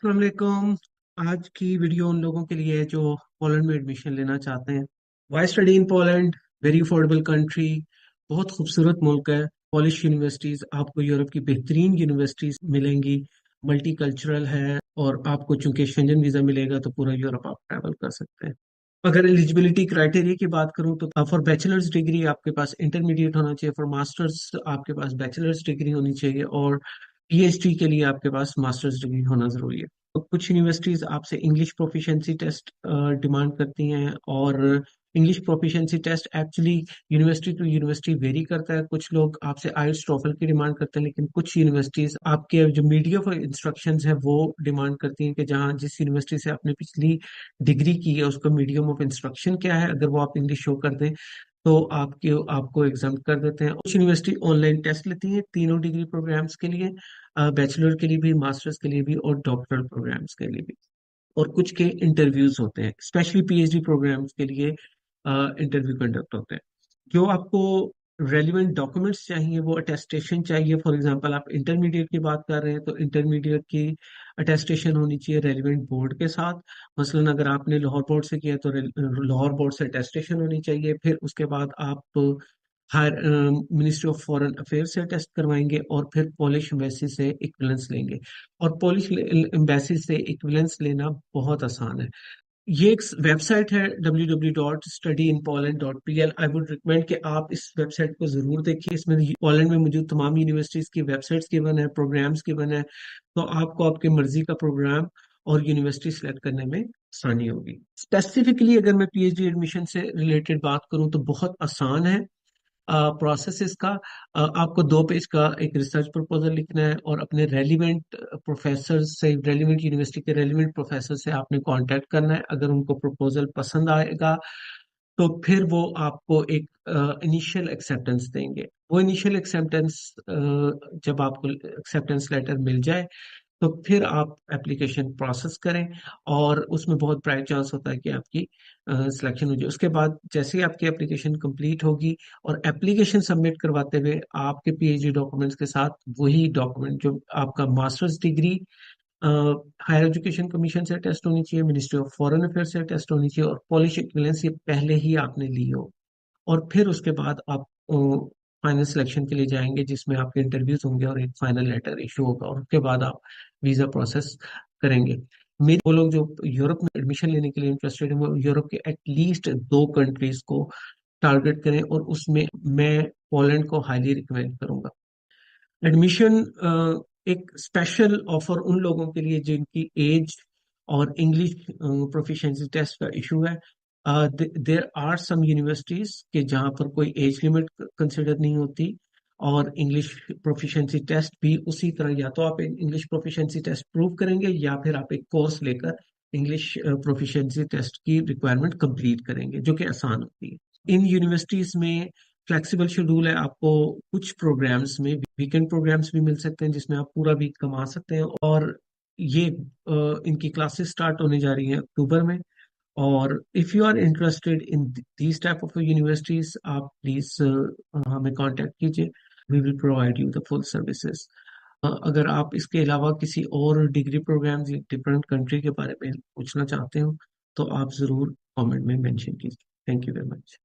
अस्सलाम वालेकुम। आज की वीडियो उन लोगों के लिए है जो पोलैंड में एडमिशन लेना चाहते हैं। Why study in Poland, very affordable country, बहुत खूबसूरत मुल्क है। पॉलिश यूनिवर्सिटीज, आपको यूरोप की बेहतरीन यूनिवर्सिटीज मिलेंगी। मल्टी कल्चरल है और आपको चूंकि शेंजन वीजा मिलेगा तो पूरा यूरोप आप ट्रैवल कर सकते हैं। अगर एलिजिबिलिटी क्राइटेरिया की बात करूं तो फॉर बैचलर्स डिग्री आपके पास इंटरमीडिएट होना चाहिए, फॉर मास्टर्स आपके पास बैचलर्स डिग्री होनी चाहिए, और पीएचडी के लिए आपके पास मास्टर्स डिग्री होना जरूरी है। तो कुछ यूनिवर्सिटीज आपसे इंग्लिश प्रोफिशिएंसी टेस्ट डिमांड करती हैं, और English proficiency test actually university to university vary करता है। कुछ लोग आपसे आइल्स टोफल की डिमांड करते हैं, लेकिन कुछ यूनिवर्सिटीज आपके जो मीडियम ऑफ इंस्ट्रक्शंस है वो डिमांड करती हैं कि जहाँ जिस यूनिवर्सिटी से आपने पिछली डिग्री की है उसका मीडियम ऑफ इंस्ट्रक्शन क्या है, अगर वो आप इंग्लिश शो कर दें तो आपको एग्जाम कर देते हैं। कुछ यूनिवर्सिटी ऑनलाइन टेस्ट लेती हैं तीनों डिग्री प्रोग्राम्स के लिए, बैचलर के लिए भी, मास्टर्स के लिए भी, और डॉक्टरल प्रोग्राम्स के लिए भी। और कुछ के इंटरव्यूज होते हैं, स्पेशली पीएचडी प्रोग्राम्स के लिए इंटरव्यू कंडक्ट होते हैं। जो आपको रेलिवेंट डॉक्यूमेंट्स चाहिए, वो अटेस्टेशन चाहिए। फॉर एग्जांपल आप इंटरमीडिएट की बात कर रहे हैं तो इंटरमीडिएट की अटेस्टेशन होनी चाहिए रेलिवेंट बोर्ड के साथ। मसलन अगर आपने लाहौर बोर्ड से किया तो लाहौर बोर्ड से अटेस्टेशन होनी चाहिए। फिर उसके बाद आप higher ministry of foreign affair से टेस्ट करवाएंगे, और फिर पॉलिश एम्बेसी से इक्विवेलेंस लेंगे। और पॉलिश एम्बेसी से इक्विवेलेंस लेना बहुत आसान है। ये एक वेबसाइट है www.studyinpoland.pl। आई वुड रिकमेंड कि आप इस वेबसाइट को जरूर देखिए। इसमें पोलैंड में मौजूद तमाम यूनिवर्सिटीज की वेबसाइट्स गिवन है, प्रोग्राम्स गिवन है, तो आपको आपकी मर्जी का प्रोग्राम और यूनिवर्सिटी सेलेक्ट करने में आसानी होगी। स्पेसिफिकली अगर मैं पीएचडी एडमिशन से रिलेटेड बात करूं तो बहुत आसान है प्रोसेस इसका। आपको 2 पेज का एक रिसर्च प्रपोजल लिखना है, और अपने रेलिवेंट प्रोफेसर से, रेलिवेंट यूनिवर्सिटी के रेलिवेंट प्रोफेसर से आपने कांटेक्ट करना है। अगर उनको प्रपोजल पसंद आएगा तो फिर वो आपको एक इनिशियल एक्सेप्टेंस देंगे। वो इनिशियल एक्सेप्टेंस, जब आपको एक्सेप्टेंस लेटर मिल जाए तो फिर आप एप्लीकेशन प्रोसेस करें, और उसमें बहुत ब्राइट चांस होता है कि आपकी सिलेक्शन हो जाए। उसके बाद जैसे ही आपकी एप्लीकेशन कंप्लीट होगी, और एप्लीकेशन सबमिट करवाते हुए आपके पीएचडी डॉक्यूमेंट्स के साथ वही डॉक्यूमेंट जो आपका masters degree higher education commission से टेस्ट होनी चाहिए, मिनिस्ट्री ऑफ फॉरेन अफेयर से टेस्ट होनी चाहिए, और पॉलिश इक्विवेलेंस ये पहले ही आपने ली हो। और फिर उसके बाद आप फाइनल सिलेक्शन के लिए जाएंगे, जिसमें आपके इंटरव्यूज होंगे और एक फाइनल लेटर इशू होगा, और उसके बाद आप वीजा प्रोसेस करेंगे। मेरे वो लोग जो यूरोप में एडमिशन लेने के लिए इंटरेस्टेड हैं वो यूरोप के एटलीस्ट 2 कंट्रीज को टारगेट करें, और उसमें मैं पोलैंड को हाईली रिकमेंड करूंगा। एडमिशन एक स्पेशल ऑफर उन लोगों के लिए जिनकी एज और इंग्लिश प्रोफिशिएंसी टेस्ट का इशू है। देर आर सम यूनिवर्सिटीज के जहाँ पर कोई एज लिमिट कंसिडर नहीं होती, और इंग्लिश प्रोफिशिएंसी टेस्ट भी उसी तरह, या तो आप एक इंग्लिश प्रोफिशिएंसी टेस्ट प्रूव करेंगे या फिर आप एक कोर्स लेकर इंग्लिश प्रोफिशिएंसी टेस्ट की रिक्वायरमेंट कंप्लीट करेंगे, जो कि आसान होती है। इन यूनिवर्सिटीज में फ्लेक्सिबल शेड्यूल है। आपको कुछ प्रोग्राम्स में वीकेंड प्रोग्राम्स भी मिल सकते हैं जिसमें आप पूरा वीक कमा सकते हैं, और ये इनकी क्लासेस स्टार्ट होने जा रही हैं अक्टूबर में। और if you are interested in these type of universities, आप प्लीज हमें कांटेक्ट कीजिए। We will provide you the full services. अगर आप इसके अलावा किसी और डिग्री प्रोग्राम्स या डिफरेंट कंट्री के बारे में पूछना चाहते हो तो आप ज़रूर कमेंट में मेंशन कीजिए। Thank you very much.